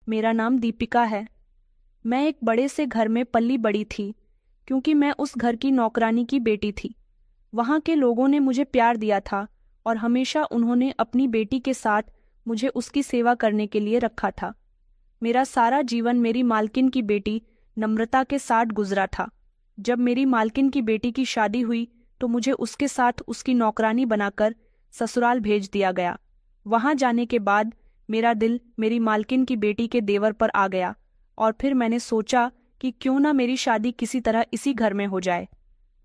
मेरा नाम दीपिका है। मैं एक बड़े से घर में पली बड़ी थी, क्योंकि मैं उस घर की नौकरानी की बेटी थी। वहाँ के लोगों ने मुझे प्यार दिया था और हमेशा उन्होंने अपनी बेटी के साथ मुझे उसकी सेवा करने के लिए रखा था। मेरा सारा जीवन मेरी मालकिन की बेटी नम्रता के साथ गुजरा था। जब मेरी मालकिन की बेटी की शादी हुई तो मुझे उसके साथ उसकी नौकरानी बनाकर ससुराल भेज दिया गया। वहां जाने के बाद मेरा दिल मेरी मालकिन की बेटी के देवर पर आ गया और फिर मैंने सोचा कि क्यों ना मेरी शादी किसी तरह इसी घर में हो जाए।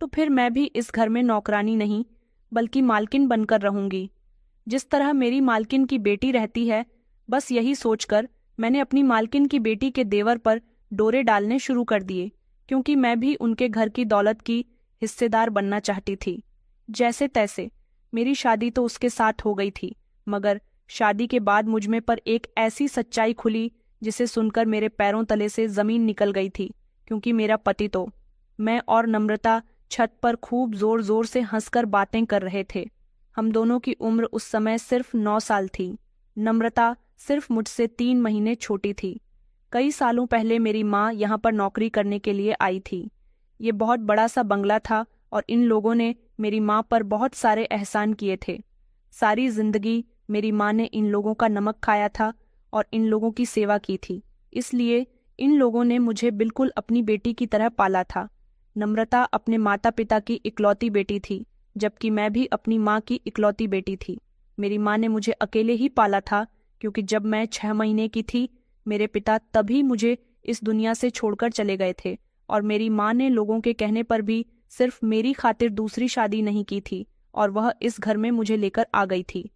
तो फिर मैं भी इस घर में नौकरानी नहीं बल्कि मालकिन बनकर रहूंगी, जिस तरह मेरी मालकिन की बेटी रहती है। बस यही सोचकर मैंने अपनी मालकिन की बेटी के देवर पर डोरे डालने शुरू कर दिए, क्योंकि मैं भी उनके घर की दौलत की हिस्सेदार बनना चाहती थी। जैसे तैसे मेरी शादी तो उसके साथ हो गई थी, मगर शादी के बाद मुझ में पर एक ऐसी सच्चाई खुली जिसे सुनकर मेरे पैरों तले से जमीन निकल गई थी। क्योंकि मेरा पति तो मैं और नम्रता छत पर खूब जोर जोर से हंसकर बातें कर रहे थे। हम दोनों की उम्र उस समय सिर्फ 9 साल थी। नम्रता सिर्फ मुझसे 3 महीने छोटी थी। कई सालों पहले मेरी माँ यहाँ पर नौकरी करने के लिए आई थी। ये बहुत बड़ा सा बंगला था और इन लोगों ने मेरी माँ पर बहुत सारे एहसान किए थे। सारी जिंदगी मेरी माँ ने इन लोगों का नमक खाया था और इन लोगों की सेवा की थी। इसलिए इन लोगों ने मुझे बिल्कुल अपनी बेटी की तरह पाला था। नम्रता अपने माता पिता की इकलौती बेटी थी, जबकि मैं भी अपनी माँ की इकलौती बेटी थी। मेरी माँ ने मुझे अकेले ही पाला था, क्योंकि जब मैं 6 महीने की थी मेरे पिता तभी मुझे इस दुनिया से छोड़कर चले गए थे। और मेरी माँ ने लोगों के कहने पर भी सिर्फ मेरी खातिर दूसरी शादी नहीं की थी और वह इस घर में मुझे लेकर आ गई थी।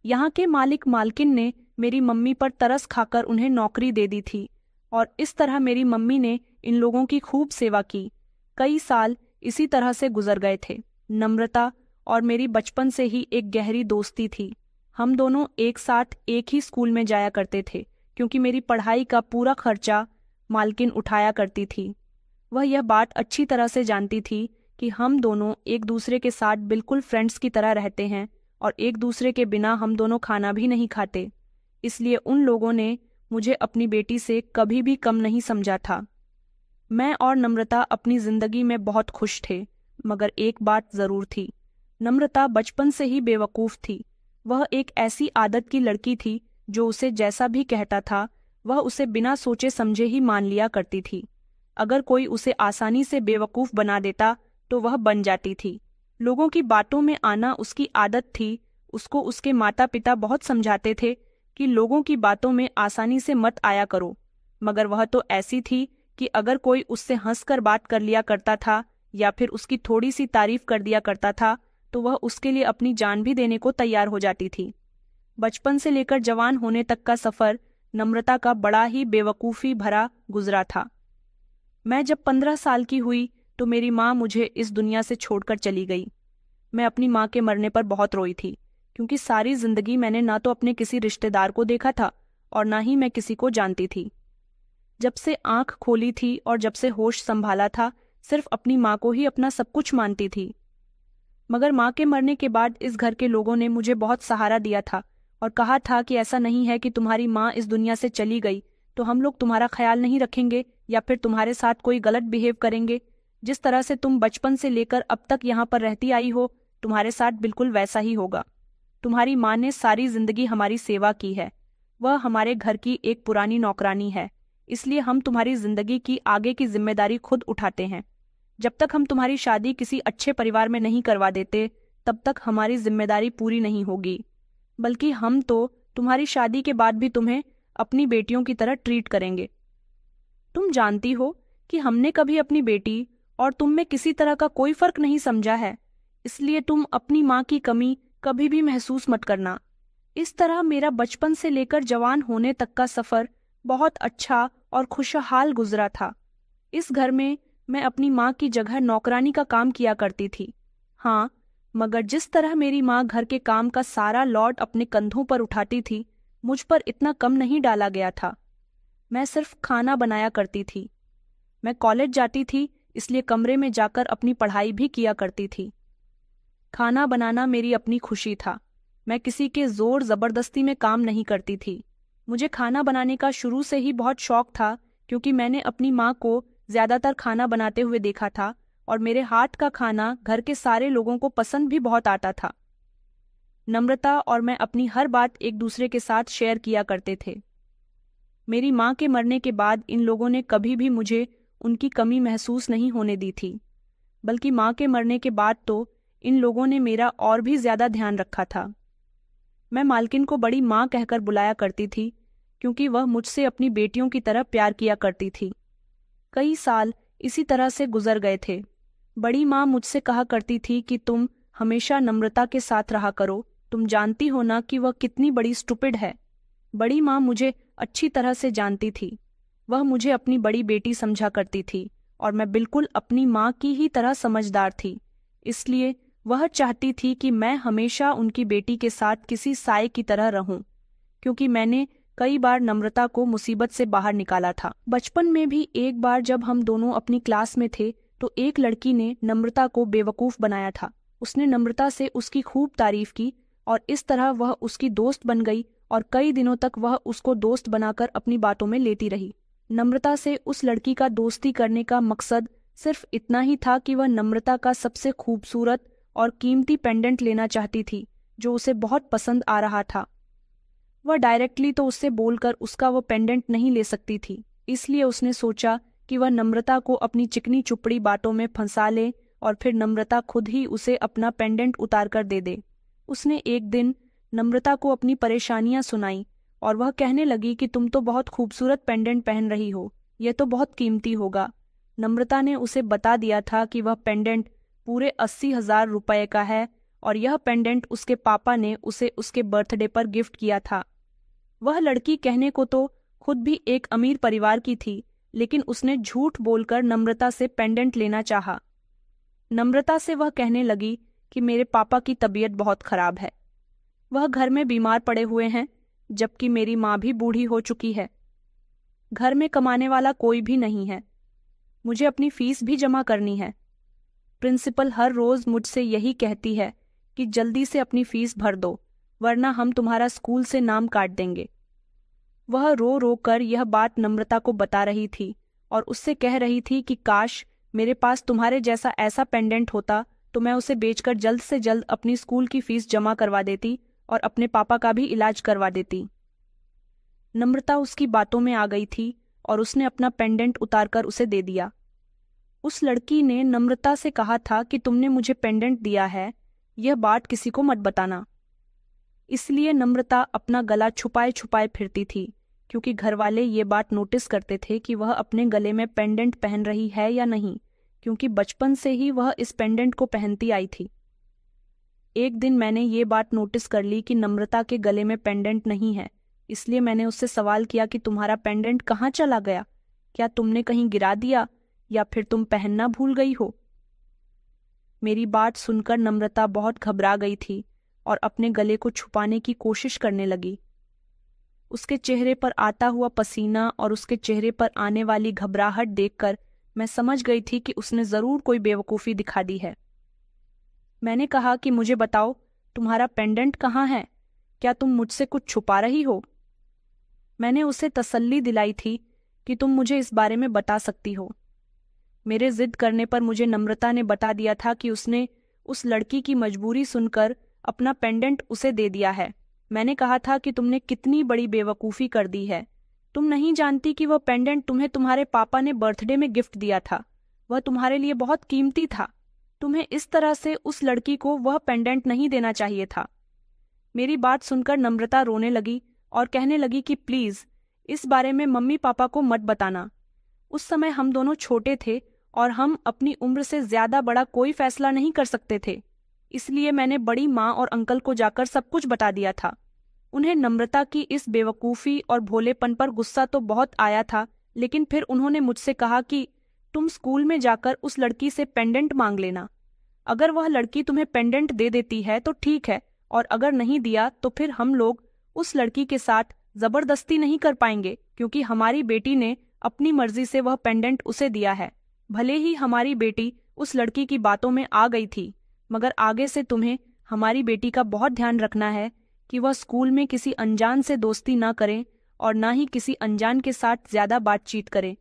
यहाँ के मालिक मालकिन ने मेरी मम्मी पर तरस खाकर उन्हें नौकरी दे दी थी और इस तरह मेरी मम्मी ने इन लोगों की खूब सेवा की। कई साल इसी तरह से गुजर गए थे। नम्रता और मेरी बचपन से ही एक गहरी दोस्ती थी। हम दोनों एक साथ एक ही स्कूल में जाया करते थे, क्योंकि मेरी पढ़ाई का पूरा खर्चा मालकिन उठाया करती थी। वह यह बात अच्छी तरह से जानती थी कि हम दोनों एक दूसरे के साथ बिल्कुल फ्रेंड्स की तरह रहते हैं और एक दूसरे के बिना हम दोनों खाना भी नहीं खाते। इसलिए उन लोगों ने मुझे अपनी बेटी से कभी भी कम नहीं समझा था। मैं और नम्रता अपनी जिंदगी में बहुत खुश थे, मगर एक बात जरूर थी। नम्रता बचपन से ही बेवकूफ थी। वह एक ऐसी आदत की लड़की थी जो उसे जैसा भी कहता था वह उसे बिना सोचे समझे ही मान लिया करती थी। अगर कोई उसे आसानी से बेवकूफ बना देता तो वह बन जाती थी। लोगों की बातों में आना उसकी आदत थी। उसको उसके माता पिता बहुत समझाते थे कि लोगों की बातों में आसानी से मत आया करो, मगर वह तो ऐसी थी कि अगर कोई उससे हंसकर बात कर लिया करता था या फिर उसकी थोड़ी सी तारीफ कर दिया करता था तो वह उसके लिए अपनी जान भी देने को तैयार हो जाती थी। बचपन से लेकर जवान होने तक का सफर नम्रता का बड़ा ही बेवकूफ़ी भरा गुजरा था। मैं जब 15 साल की हुई तो मेरी माँ मुझे इस दुनिया से छोड़कर चली गई। मैं अपनी माँ के मरने पर बहुत रोई थी, क्योंकि सारी जिंदगी मैंने ना तो अपने किसी रिश्तेदार को देखा था और ना ही मैं किसी को जानती थी। जब से आंख खोली थी और जब से होश संभाला था सिर्फ अपनी माँ को ही अपना सब कुछ मानती थी। मगर माँ के मरने के बाद इस घर के लोगों ने मुझे बहुत सहारा दिया था और कहा था कि ऐसा नहीं है कि तुम्हारी माँ इस दुनिया से चली गई तो हम लोग तुम्हारा ख्याल नहीं रखेंगे या फिर तुम्हारे साथ कोई गलत बिहेव करेंगे। जिस तरह से तुम बचपन से लेकर अब तक यहाँ पर रहती आई हो तुम्हारे साथ बिल्कुल वैसा ही होगा। तुम्हारी माँ ने सारी जिंदगी हमारी सेवा की है। वह हमारे घर की एक पुरानी नौकरानी है, इसलिए हम तुम्हारी जिंदगी की आगे की जिम्मेदारी खुद उठाते हैं। जब तक हम तुम्हारी शादी किसी अच्छे परिवार में नहीं करवा देते तब तक हमारी जिम्मेदारी पूरी नहीं होगी, बल्कि हम तो तुम्हारी शादी के बाद भी तुम्हें अपनी बेटियों की तरह ट्रीट करेंगे। तुम जानती हो कि हमने कभी अपनी बेटी और तुम में किसी तरह का कोई फर्क नहीं समझा है, इसलिए तुम अपनी माँ की कमी कभी भी महसूस मत करना। इस तरह मेरा बचपन से लेकर जवान होने तक का सफर बहुत अच्छा और खुशहाल गुजरा था। इस घर में मैं अपनी माँ की जगह नौकरानी का काम किया करती थी। हाँ, मगर जिस तरह मेरी माँ घर के काम का सारा लोड अपने कंधों पर उठाती थी मुझ पर इतना कम नहीं डाला गया था। मैं सिर्फ खाना बनाया करती थी। मैं कॉलेज जाती थी, इसलिए कमरे में जाकर अपनी पढ़ाई भी किया करती थी। खाना बनाना मेरी अपनी खुशी था। मैं किसी के जोर जबरदस्ती में काम नहीं करती थी। मुझे खाना बनाने का शुरू से ही बहुत शौक था, क्योंकि मैंने अपनी माँ को ज़्यादातर खाना बनाते हुए देखा था और मेरे हाथ का खाना घर के सारे लोगों को पसंद भी बहुत आता था। नम्रता और मैं अपनी हर बात एक दूसरे के साथ शेयर किया करते थे। मेरी माँ के मरने के बाद इन लोगों ने कभी भी मुझे उनकी कमी महसूस नहीं होने दी थी, बल्कि माँ के मरने के बाद तो इन लोगों ने मेरा और भी ज़्यादा ध्यान रखा था। मैं मालकिन को बड़ी माँ कहकर बुलाया करती थी, क्योंकि वह मुझसे अपनी बेटियों की तरह प्यार किया करती थी। कई साल इसी तरह से गुजर गए थे। बड़ी माँ मुझसे कहा करती थी कि तुम हमेशा नम्रता के साथ रहा करो, तुम जानती हो ना कि वह कितनी बड़ी स्टूपिड है। बड़ी माँ मुझे अच्छी तरह से जानती थी। वह मुझे अपनी बड़ी बेटी समझा करती थी और मैं बिल्कुल अपनी माँ की ही तरह समझदार थी। इसलिए वह चाहती थी कि मैं हमेशा उनकी बेटी के साथ किसी साए की तरह रहूं, क्योंकि मैंने कई बार नम्रता को मुसीबत से बाहर निकाला था। बचपन में भी एक बार जब हम दोनों अपनी क्लास में थे तो एक लड़की ने नम्रता को बेवकूफ़ बनाया था। उसने नम्रता से उसकी खूब तारीफ की और इस तरह वह उसकी दोस्त बन गई और कई दिनों तक वह उसको दोस्त बनाकर अपनी बातों में लेती रही। नम्रता से उस लड़की का दोस्ती करने का मकसद सिर्फ इतना ही था कि वह नम्रता का सबसे खूबसूरत और कीमती पेंडेंट लेना चाहती थी, जो उसे बहुत पसंद आ रहा था। वह डायरेक्टली तो उससे बोलकर उसका वो पेंडेंट नहीं ले सकती थी, इसलिए उसने सोचा कि वह नम्रता को अपनी चिकनी चुपड़ी बातों में फंसा ले और फिर नम्रता खुद ही उसे अपना पेंडेंट उतार कर दे दे। उसने एक दिन नम्रता को अपनी परेशानियां सुनाई और वह कहने लगी कि तुम तो बहुत खूबसूरत पेंडेंट पहन रही हो, यह तो बहुत कीमती होगा। नम्रता ने उसे बता दिया था कि वह पेंडेंट पूरे 80,000 रुपये का है और यह पेंडेंट उसके पापा ने उसे उसके बर्थडे पर गिफ्ट किया था। वह लड़की कहने को तो खुद भी एक अमीर परिवार की थी, लेकिन उसने झूठ बोलकर नम्रता से पेंडेंट लेना चाहा। नम्रता से वह कहने लगी कि मेरे पापा की तबीयत बहुत खराब है, वह घर में बीमार पड़े हुए हैं, जबकि मेरी माँ भी बूढ़ी हो चुकी है। घर में कमाने वाला कोई भी नहीं है, मुझे अपनी फीस भी जमा करनी है। प्रिंसिपल हर रोज मुझसे यही कहती है कि जल्दी से अपनी फीस भर दो, वरना हम तुम्हारा स्कूल से नाम काट देंगे। वह रो रो कर यह बात नम्रता को बता रही थी और उससे कह रही थी कि काश मेरे पास तुम्हारे जैसा ऐसा पेंडेंट होता तो मैं उसे बेचकर जल्द से जल्द अपनी स्कूल की फीस जमा करवा देती और अपने पापा का भी इलाज करवा देती। नम्रता उसकी बातों में आ गई थी और उसने अपना पेंडेंट उतारकर उसे दे दिया। उस लड़की ने नम्रता से कहा था कि तुमने मुझे पेंडेंट दिया है, यह बात किसी को मत बताना। इसलिए नम्रता अपना गला छुपाए छुपाए फिरती थी, क्योंकि घरवाले ये बात नोटिस करते थे कि वह अपने गले में पेंडेंट पहन रही है या नहीं, क्योंकि बचपन से ही वह इस पेंडेंट को पहनती आई थी। एक दिन मैंने ये बात नोटिस कर ली कि नम्रता के गले में पेंडेंट नहीं है, इसलिए मैंने उससे सवाल किया कि तुम्हारा पेंडेंट कहाँ चला गया? क्या तुमने कहीं गिरा दिया या फिर तुम पहनना भूल गई हो? मेरी बात सुनकर नम्रता बहुत घबरा गई थी और अपने गले को छुपाने की कोशिश करने लगी। उसके चेहरे पर आता हुआ पसीना और उसके चेहरे पर आने वाली घबराहट देखकर मैं समझ गई थी कि उसने जरूर कोई बेवकूफ़ी दिखा दी है। मैंने कहा कि मुझे बताओ, तुम्हारा पेंडेंट कहाँ है? क्या तुम मुझसे कुछ छुपा रही हो? मैंने उसे तसल्ली दिलाई थी कि तुम मुझे इस बारे में बता सकती हो। मेरे जिद करने पर मुझे नम्रता ने बता दिया था कि उसने उस लड़की की मजबूरी सुनकर अपना पेंडेंट उसे दे दिया है। मैंने कहा था कि तुमने कितनी बड़ी बेवकूफ़ी कर दी है। तुम नहीं जानती कि वह पेंडेंट तुम्हें तुम्हारे पापा ने बर्थडे में गिफ्ट दिया था। वह तुम्हारे लिए बहुत कीमती था। तुम्हें इस तरह से उस लड़की को वह पेंडेंट नहीं देना चाहिए था। मेरी बात सुनकर नम्रता रोने लगी और कहने लगी कि प्लीज़ इस बारे में मम्मी पापा को मत बताना। उस समय हम दोनों छोटे थे और हम अपनी उम्र से ज़्यादा बड़ा कोई फैसला नहीं कर सकते थे, इसलिए मैंने बड़ी माँ और अंकल को जाकर सब कुछ बता दिया था। उन्हें नम्रता की इस बेवकूफ़ी और भोलेपन पर गुस्सा तो बहुत आया था, लेकिन फिर उन्होंने मुझसे कहा कि तुम स्कूल में जाकर उस लड़की से पेंडेंट मांग लेना। अगर वह लड़की तुम्हें पेंडेंट दे देती है तो ठीक है, और अगर नहीं दिया तो फिर हम लोग उस लड़की के साथ ज़बरदस्ती नहीं कर पाएंगे, क्योंकि हमारी बेटी ने अपनी मर्जी से वह पेंडेंट उसे दिया है। भले ही हमारी बेटी उस लड़की की बातों में आ गई थी, मगर आगे से तुम्हें हमारी बेटी का बहुत ध्यान रखना है कि वह स्कूल में किसी अनजान से दोस्ती ना करें और ना ही किसी अनजान के साथ ज्यादा बातचीत करे,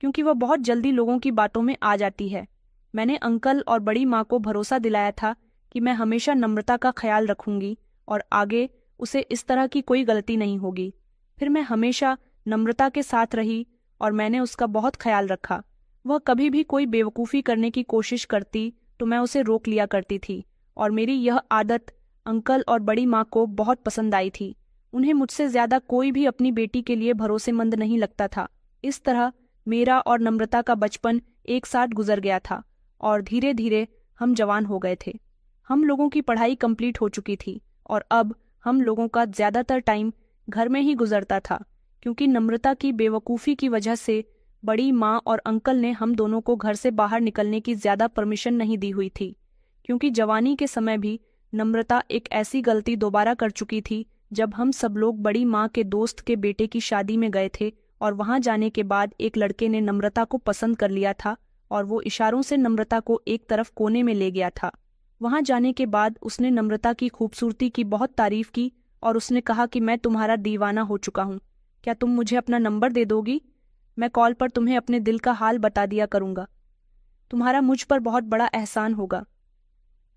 क्योंकि वह बहुत जल्दी लोगों की बातों में आ जाती है। मैंने अंकल और बड़ी माँ को भरोसा दिलाया था कि मैं हमेशा नम्रता का ख्याल रखूंगी और आगे उसे इस तरह की कोई गलती नहीं होगी। फिर मैं हमेशा नम्रता के साथ रही और मैंने उसका बहुत ख्याल रखा। वह कभी भी कोई बेवकूफ़ी करने की कोशिश करती तो मैं उसे रोक लिया करती थी, और मेरी यह आदत अंकल और बड़ी माँ को बहुत पसंद आई थी। उन्हें मुझसे ज्यादा कोई भी अपनी बेटी के लिए भरोसेमंद नहीं लगता था। इस तरह मेरा और नम्रता का बचपन एक साथ गुजर गया था और धीरे धीरे हम जवान हो गए थे। हम लोगों की पढ़ाई कंप्लीट हो चुकी थी और अब हम लोगों का ज्यादातर टाइम घर में ही गुजरता था, क्योंकि नम्रता की बेवकूफ़ी की वजह से बड़ी माँ और अंकल ने हम दोनों को घर से बाहर निकलने की ज्यादा परमिशन नहीं दी हुई थी। क्योंकि जवानी के समय भी नम्रता एक ऐसी गलती दोबारा कर चुकी थी जब हम सब लोग बड़ी माँ के दोस्त के बेटे की शादी में गए थे और वहां जाने के बाद एक लड़के ने नम्रता को पसंद कर लिया था और वो इशारों से नम्रता को एक तरफ कोने में ले गया था। वहां जाने के बाद उसने नम्रता की खूबसूरती की बहुत तारीफ की और उसने कहा कि मैं तुम्हारा दीवाना हो चुका हूँ, क्या तुम मुझे अपना नंबर दे दोगी? मैं कॉल पर तुम्हें अपने दिल का हाल बता दिया करूंगा। तुम्हारा मुझ पर बहुत बड़ा एहसान होगा।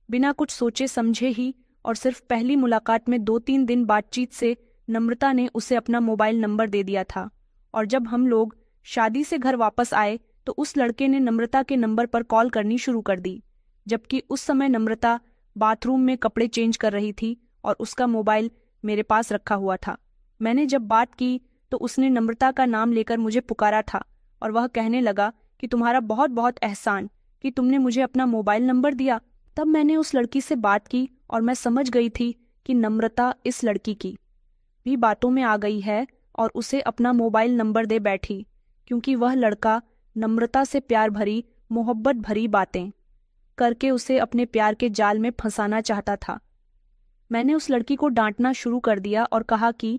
बिना कुछ सोचे समझे ही और सिर्फ पहली मुलाकात में 2-3 दिन बातचीत से नम्रता ने उसे अपना मोबाइल नंबर दे दिया था। और जब हम लोग शादी से घर वापस आए तो उस लड़के ने नम्रता के नंबर पर कॉल करनी शुरू कर दी, जबकि उस समय नम्रता बाथरूम में कपड़े चेंज कर रही थी और उसका मोबाइल मेरे पास रखा हुआ था। मैंने जब बात की तो उसने नम्रता का नाम लेकर मुझे पुकारा था और वह कहने लगा कि तुम्हारा बहुत बहुत एहसान कि तुमने मुझे अपना मोबाइल नंबर दिया। तब मैंने उस लड़की से बात की और मैं समझ गई थी कि नम्रता इस लड़की की भी बातों में आ गई है और उसे अपना मोबाइल नंबर दे बैठी, क्योंकि वह लड़का नम्रता से प्यार भरी मोहब्बत भरी बातें करके उसे अपने प्यार के जाल में फंसाना चाहता था। मैंने उस लड़की को डांटना शुरू कर दिया और कहा कि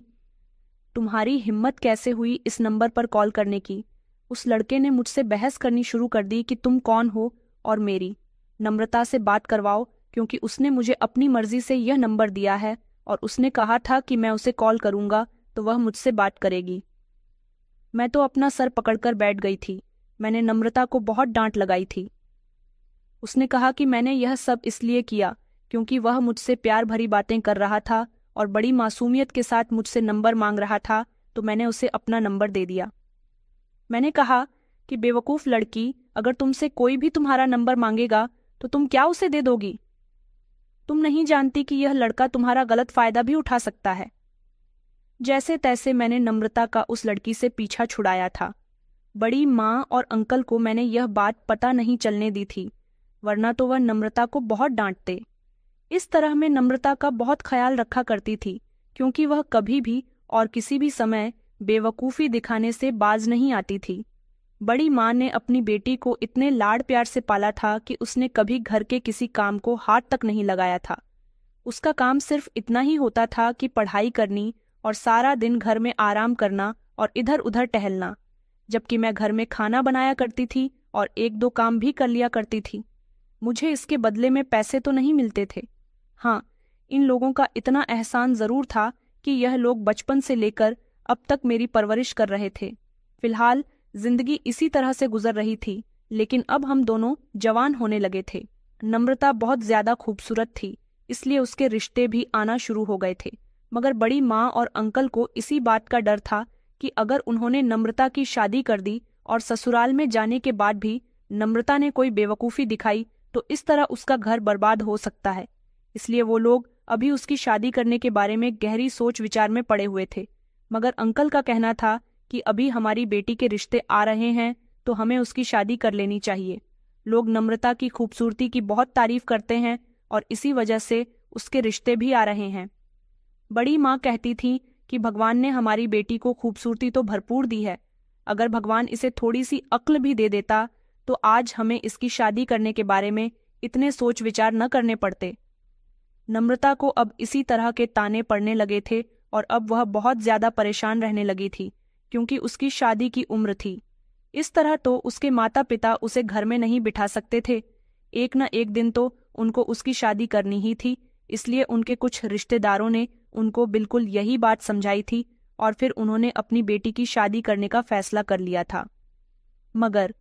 तुम्हारी हिम्मत कैसे हुई इस नंबर पर कॉल करने की। उस लड़के ने मुझसे बहस करनी शुरू कर दी कि तुम कौन हो और मेरी नम्रता से बात करवाओ, क्योंकि उसने मुझे अपनी मर्जी से यह नंबर दिया है और उसने कहा था कि मैं उसे कॉल करूंगा तो वह मुझसे बात करेगी। मैं तो अपना सर पकड़कर बैठ गई थी। मैंने नम्रता को बहुत डांट लगाई थी। उसने कहा कि मैंने यह सब इसलिए किया क्योंकि वह मुझसे प्यार भरी बातें कर रहा था और बड़ी मासूमियत के साथ मुझसे नंबर मांग रहा था, तो मैंने उसे अपना नंबर दे दिया। मैंने कहा कि बेवकूफ़ लड़की, अगर तुमसे कोई भी तुम्हारा नंबर मांगेगा तो तुम क्या उसे दे दोगी? तुम नहीं जानती कि यह लड़का तुम्हारा गलत फायदा भी उठा सकता है। जैसे तैसे मैंने नम्रता का उस लड़की से पीछा छुड़ाया था। बड़ी माँ और अंकल को मैंने यह बात पता नहीं चलने दी थी, वरना तो वह नम्रता को बहुत डांटते। इस तरह मैं नम्रता का बहुत ख्याल रखा करती थी, क्योंकि वह कभी भी और किसी भी समय बेवकूफ़ी दिखाने से बाज नहीं आती थी। बड़ी माँ ने अपनी बेटी को इतने लाड़ प्यार से पाला था कि उसने कभी घर के किसी काम को हाथ तक नहीं लगाया था। उसका काम सिर्फ इतना ही होता था कि पढ़ाई करनी और सारा दिन घर में आराम करना और इधर उधर टहलना, जबकि मैं घर में खाना बनाया करती थी और 1-2 काम भी कर लिया करती थी। मुझे इसके बदले में पैसे तो नहीं मिलते थे। हाँ, इन लोगों का इतना एहसान ज़रूर था कि यह लोग बचपन से लेकर अब तक मेरी परवरिश कर रहे थे। फिलहाल जिंदगी इसी तरह से गुजर रही थी, लेकिन अब हम दोनों जवान होने लगे थे। नम्रता बहुत ज्यादा खूबसूरत थी, इसलिए उसके रिश्ते भी आना शुरू हो गए थे। मगर बड़ी माँ और अंकल को इसी बात का डर था कि अगर उन्होंने नम्रता की शादी कर दी और ससुराल में जाने के बाद भी नम्रता ने कोई बेवकूफ़ी दिखाई तो इस तरह उसका घर बर्बाद हो सकता है। इसलिए वो लोग अभी उसकी शादी करने के बारे में गहरी सोच विचार में पड़े हुए थे। मगर अंकल का कहना था कि अभी हमारी बेटी के रिश्ते आ रहे हैं तो हमें उसकी शादी कर लेनी चाहिए। लोग नम्रता की खूबसूरती की बहुत तारीफ करते हैं और इसी वजह से उसके रिश्ते भी आ रहे हैं। बड़ी माँ कहती थी कि भगवान ने हमारी बेटी को खूबसूरती तो भरपूर दी है, अगर भगवान इसे थोड़ी सी अक्ल भी दे देता तो आज हमें इसकी शादी करने के बारे में इतने सोच विचार न करने पड़ते। नम्रता को अब इसी तरह के ताने पड़ने लगे थे और अब वह बहुत ज्यादा परेशान रहने लगी थी, क्योंकि उसकी शादी की उम्र थी। इस तरह तो उसके माता पिता उसे घर में नहीं बिठा सकते थे। एक न एक दिन तो उनको उसकी शादी करनी ही थी, इसलिए उनके कुछ रिश्तेदारों ने उनको बिल्कुल यही बात समझाई थी और फिर उन्होंने अपनी बेटी की शादी करने का फैसला कर लिया था। मगर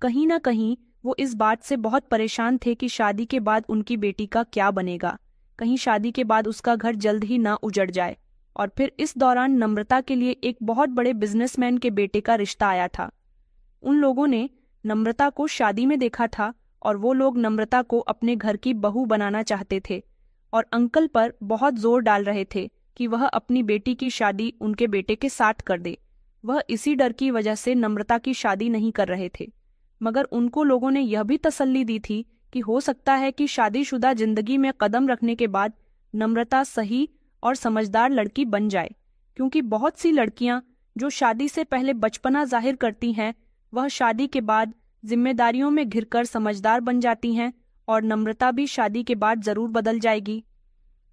कहीं ना कहीं वो इस बात से बहुत परेशान थे कि शादी के बाद उनकी बेटी का क्या बनेगा, कहीं शादी के बाद उसका घर जल्द ही ना उजड़ जाए। और फिर इस दौरान नम्रता के लिए एक बहुत बड़े बिजनेसमैन के बेटे का रिश्ता आया था। उन लोगों ने नम्रता को शादी में देखा था और वो लोग नम्रता को अपने घर की बहू बनाना चाहते थे और अंकल पर बहुत जोर डाल रहे थे कि वह अपनी बेटी की शादी उनके बेटे के साथ कर दे। वह इसी डर की वजह से नम्रता की शादी नहीं कर रहे थे, मगर उनको लोगों ने यह भी तसल्ली दी थी कि हो सकता है कि शादीशुदा जिंदगी में कदम रखने के बाद नम्रता सही और समझदार लड़की बन जाए, क्योंकि बहुत सी लड़कियां जो शादी से पहले बचपना जाहिर करती हैं वह शादी के बाद जिम्मेदारियों में घिरकर समझदार बन जाती हैं, और नम्रता भी शादी के बाद जरूर बदल जाएगी।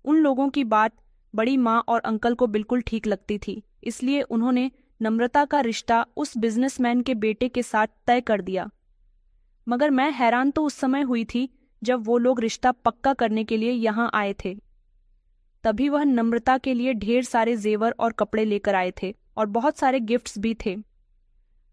उन लोगों की बात बड़ी माँ और अंकल को बिल्कुल ठीक लगती थी, इसलिए उन्होंने नम्रता का रिश्ता उस बिजनेसमैन के बेटे के साथ तय कर दिया। मगर मैं हैरान तो उस समय हुई थी जब वो लोग रिश्ता पक्का करने के लिए यहाँ आए थे। तभी वह नम्रता के लिए ढेर सारे जेवर और कपड़े लेकर आए थे और बहुत सारे गिफ्ट्स भी थे।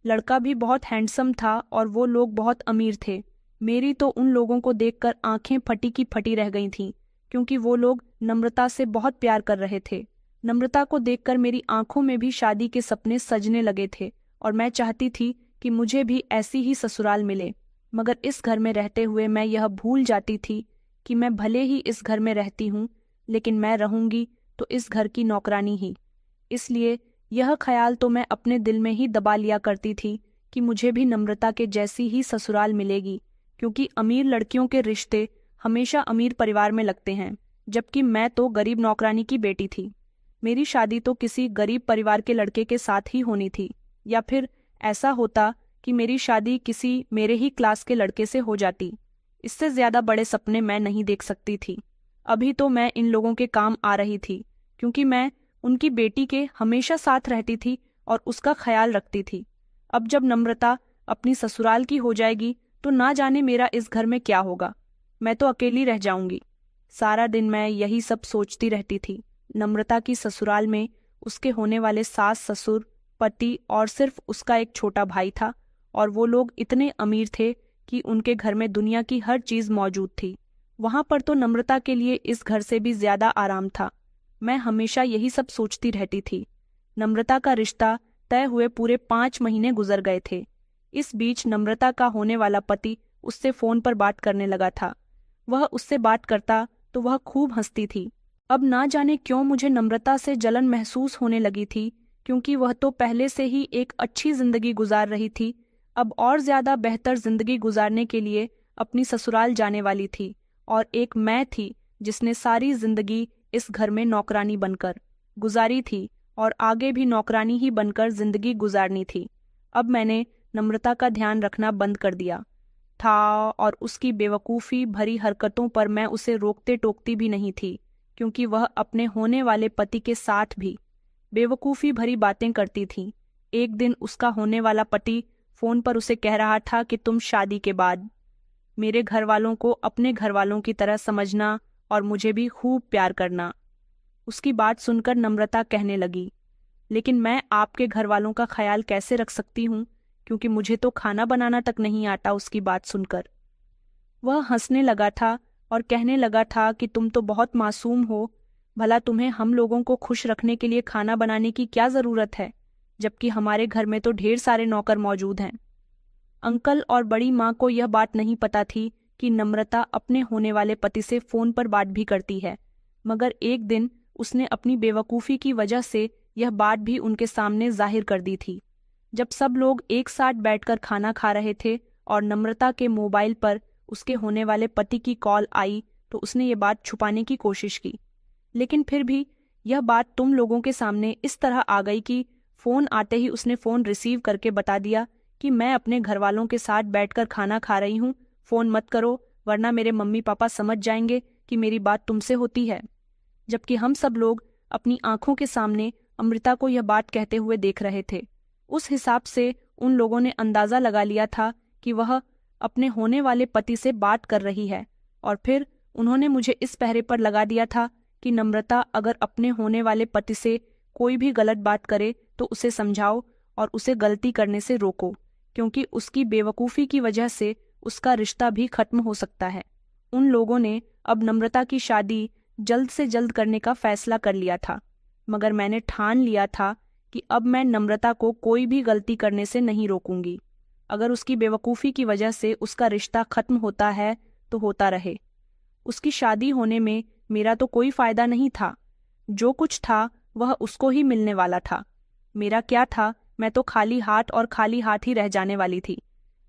लड़का भी बहुत हैंडसम था और वो लोग बहुत अमीर थे। मेरी तो उन लोगों को देखकर आंखें फटी की फटी रह गई थीं, क्योंकि वो लोग नम्रता से बहुत प्यार कर रहे थे। नम्रता को देखकर मेरी आंखों में भी शादी के सपने सजने लगे थे और मैं चाहती थी कि मुझे भी ऐसी ही ससुराल मिले। मगर इस घर में रहते हुए मैं यह भूल जाती थी कि मैं भले ही इस घर में रहती हूँ, लेकिन मैं रहूंगी तो इस घर की नौकरानी ही। इसलिए यह ख्याल तो मैं अपने दिल में ही दबा लिया करती थी कि मुझे भी नम्रता के जैसी ही ससुराल मिलेगी, क्योंकि अमीर लड़कियों के रिश्ते हमेशा अमीर परिवार में लगते हैं, जबकि मैं तो गरीब नौकरानी की बेटी थी। मेरी शादी तो किसी गरीब परिवार के लड़के के साथ ही होनी थी, या फिर ऐसा होता कि मेरी शादी किसी मेरे ही क्लास के लड़के से हो जाती। इससे ज्यादा बड़े सपने मैं नहीं देख सकती थी। अभी तो मैं इन लोगों के काम आ रही थी, क्योंकि मैं उनकी बेटी के हमेशा साथ रहती थी और उसका ख्याल रखती थी। अब जब नम्रता अपनी ससुराल की हो जाएगी तो ना जाने मेरा इस घर में क्या होगा। मैं तो अकेली रह जाऊंगी। सारा दिन मैं यही सब सोचती रहती थी। नम्रता की ससुराल में उसके होने वाले सास ससुर, पति और सिर्फ उसका एक छोटा भाई था, और वो लोग इतने अमीर थे कि उनके घर में दुनिया की हर चीज मौजूद थी। वहां पर तो नम्रता के लिए इस घर से भी ज्यादा आराम था। मैं हमेशा यही सब सोचती रहती थी। नम्रता का रिश्ता तय हुए पूरे 5 महीने गुजर गए थे। इस बीच नम्रता का होने वाला पति उससे फोन पर बात करने लगा था। वह उससे बात करता तो वह खूब हंसती थी। अब ना जाने क्यों मुझे नम्रता से जलन महसूस होने लगी थी, क्योंकि वह तो पहले से ही एक अच्छी जिंदगी गुजार रही थी। अब और ज्यादा बेहतर जिंदगी गुजारने के लिए अपनी ससुराल जाने वाली थी, और एक मैं थी जिसने सारी जिंदगी इस घर में नौकरानी बनकर गुजारी थी और आगे भी नौकरानी ही बनकर जिंदगी गुजारनी थी। अब मैंने नम्रता का ध्यान रखना बंद कर दिया था और उसकी बेवकूफ़ी भरी हरकतों पर मैं उसे रोकते टोकती भी नहीं थी, क्योंकि वह अपने होने वाले पति के साथ भी बेवकूफ़ी भरी बातें करती थी। एक दिन उसका होने वाला पति फोन पर उसे कह रहा था कि तुम शादी के बाद मेरे घर वालों को अपने घर वालों की तरह समझना और मुझे भी खूब प्यार करना। उसकी बात सुनकर नम्रता कहने लगी, लेकिन मैं आपके घर वालों का ख्याल कैसे रख सकती हूँ, क्योंकि मुझे तो खाना बनाना तक नहीं आता। उसकी बात सुनकर वह हंसने लगा था और कहने लगा था कि तुम तो बहुत मासूम हो, भला तुम्हें हम लोगों को खुश रखने के लिए खाना बनाने की क्या ज़रूरत है, जबकि हमारे घर में तो ढेर सारे नौकर मौजूद हैं। अंकल और बड़ी माँ को यह बात नहीं पता थी कि नम्रता अपने होने वाले पति से फ़ोन पर बात भी करती है, मगर एक दिन उसने अपनी बेवकूफ़ी की वजह से यह बात भी उनके सामने जाहिर कर दी थी। जब सब लोग एक साथ बैठकर खाना खा रहे थे और नम्रता के मोबाइल पर उसके होने वाले पति की कॉल आई, तो उसने ये बात छुपाने की कोशिश की, लेकिन फिर भी यह बात तुम लोगों के सामने इस तरह आ गई कि फ़ोन आते ही उसने फ़ोन रिसीव करके बता दिया कि मैं अपने घर वालों के साथ बैठकर खाना खा रही हूँ, फ़ोन मत करो वरना मेरे मम्मी पापा समझ जाएंगे कि मेरी बात तुमसे होती है। जबकि हम सब लोग अपनी आंखों के सामने अमृता को यह बात कहते हुए देख रहे थे। उस हिसाब से उन लोगों ने अंदाज़ा लगा लिया था कि वह अपने होने वाले पति से बात कर रही है, और फिर उन्होंने मुझे इस पहरे पर लगा दिया था कि नम्रता अगर अपने होने वाले पति से कोई भी गलत बात करे तो उसे समझाओ और उसे गलती करने से रोको, क्योंकि उसकी बेवकूफ़ी की वजह से उसका रिश्ता भी खत्म हो सकता है। उन लोगों ने अब नम्रता की शादी जल्द से जल्द करने का फैसला कर लिया था, मगर मैंने ठान लिया था कि अब मैं नम्रता को कोई भी गलती करने से नहीं रोकूंगी। अगर उसकी बेवकूफ़ी की वजह से उसका रिश्ता खत्म होता है तो होता रहे। उसकी शादी होने में मेरा तो कोई फायदा नहीं था। जो कुछ था वह उसको ही मिलने वाला था। मेरा क्या था, मैं तो खाली हाथ और खाली हाथ ही रह जाने वाली थी।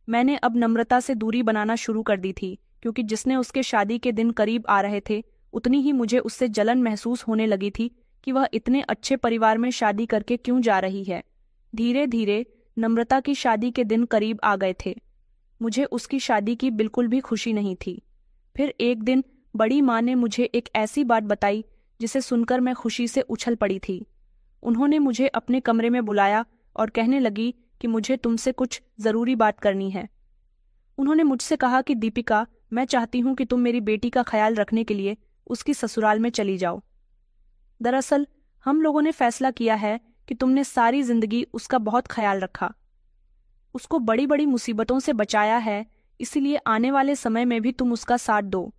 मैंने अब नम्रता से दूरी बनाना शुरू कर दी थी, क्योंकि जिसने उसके शादी के दिन करीब आ रहे थे उतनी ही मुझे उससे जलन महसूस होने लगी थी कि वह इतने अच्छे परिवार में शादी करके क्यों जा रही है। धीरे धीरे नम्रता की शादी के दिन करीब आ गए थे। मुझे उसकी शादी की बिल्कुल भी खुशी नहीं थी। फिर एक दिन बड़ी माँ ने मुझे एक ऐसी बात बताई जिसे सुनकर मैं खुशी से उछल पड़ी थी। उन्होंने मुझे अपने कमरे में बुलाया और कहने लगी कि मुझे तुमसे कुछ ज़रूरी बात करनी है। उन्होंने मुझसे कहा कि दीपिका, मैं चाहती हूँ कि तुम मेरी बेटी का ख्याल रखने के लिए उसकी ससुराल में चली जाओ। दरअसल हम लोगों ने फैसला किया है कि तुमने सारी जिंदगी उसका बहुत ख्याल रखा, उसको बड़ी बड़ी मुसीबतों से बचाया है, इसीलिए आने वाले समय में भी तुम उसका साथ दो।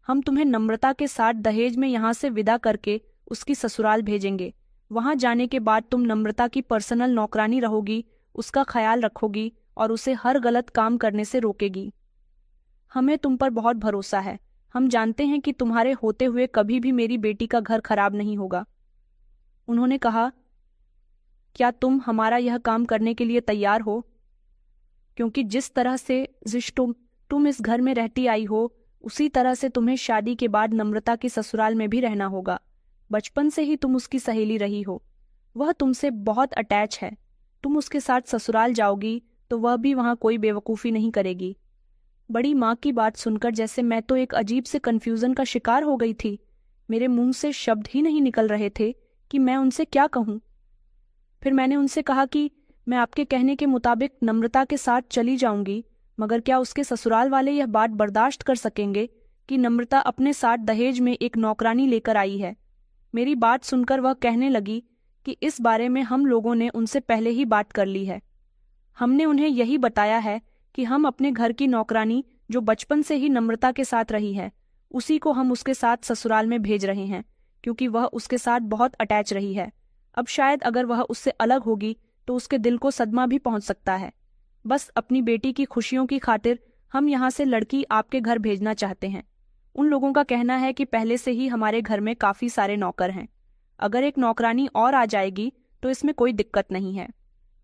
हम तुम्हें नम्रता के साथ दहेज में यहाँ से विदा करके उसकी ससुराल भेजेंगे। वहाँ जाने के बाद तुम नम्रता की पर्सनल नौकरानी रहोगी, उसका ख्याल रखोगी और उसे हर गलत काम करने से रोकेगी। हमें तुम पर बहुत भरोसा है। हम जानते हैं कि तुम्हारे होते हुए कभी भी मेरी बेटी का घर खराब नहीं होगा। उन्होंने कहा, क्या तुम हमारा यह काम करने के लिए तैयार हो? क्योंकि जिस तरह से तुम इस घर में रहती आई हो, उसी तरह से तुम्हें शादी के बाद नम्रता की ससुराल में भी रहना होगा। बचपन से ही तुम उसकी सहेली रही हो, वह तुमसे बहुत अटैच है। तुम उसके साथ ससुराल जाओगी तो वह भी वहाँ कोई बेवकूफ़ी नहीं करेगी। बड़ी माँ की बात सुनकर जैसे मैं तो एक अजीब से कन्फ्यूज़न का शिकार हो गई थी। मेरे मुंह से शब्द ही नहीं निकल रहे थे कि मैं उनसे क्या कहूँ। फिर मैंने उनसे कहा कि मैं आपके कहने के मुताबिक नम्रता के साथ चली जाऊंगी, मगर क्या उसके ससुराल वाले यह बात बर्दाश्त कर सकेंगे कि नम्रता अपने साथ दहेज में एक नौकरानी लेकर आई है? मेरी बात सुनकर वह कहने लगी कि इस बारे में हम लोगों ने उनसे पहले ही बात कर ली है। हमने उन्हें यही बताया है कि हम अपने घर की नौकरानी, जो बचपन से ही नम्रता के साथ रही है, उसी को हम उसके साथ ससुराल में भेज रहे हैं, क्योंकि वह उसके साथ बहुत अटैच रही है। अब शायद अगर वह उससे अलग होगी तो उसके दिल को सदमा भी पहुंच सकता है। बस अपनी बेटी की खुशियों की खातिर हम यहाँ से लड़की आपके घर भेजना चाहते हैं। उन लोगों का कहना है कि पहले से ही हमारे घर में काफ़ी सारे नौकर हैं। अगर एक नौकरानी और आ जाएगी तो इसमें कोई दिक्कत नहीं है।